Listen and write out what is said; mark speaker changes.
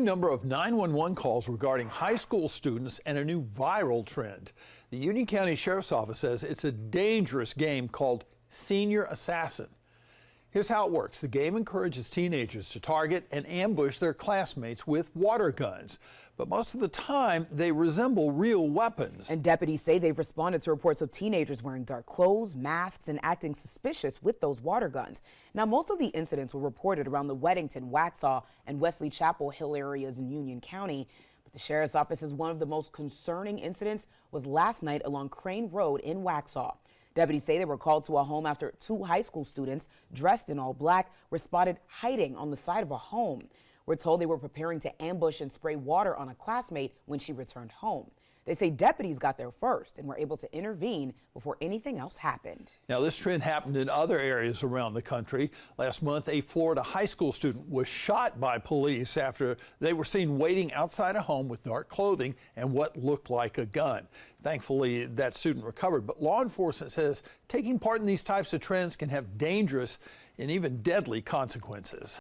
Speaker 1: Number of 911 calls regarding high school students and a new viral trend. The Union County Sheriff's Office says it's a dangerous game called Senior Assassin. Here's how it works. The game encourages teenagers to target and ambush their classmates with water guns. But most of the time, they resemble real weapons.
Speaker 2: And deputies say they've responded to reports of teenagers wearing dark clothes, masks, and acting suspicious with those water guns. Now, most of the incidents were reported around the Weddington, Waxhaw, and Wesley Chapel Hill areas in Union County. But the sheriff's office says one of the most concerning incidents was last night along Crane Road in Waxhaw. Deputies say they were called to a home after two high school students dressed in all black were spotted hiding on the side of a home. We're told they were preparing to ambush and spray water on a classmate when she returned home. They say deputies got there first and were able to intervene before anything else happened.
Speaker 1: Now, this trend happened in other areas around the country. Last month, a Florida high school student was shot by police after they were seen waiting outside a home with dark clothing and what looked like a gun. Thankfully, that student recovered, but law enforcement says taking part in these types of trends can have dangerous and even deadly consequences.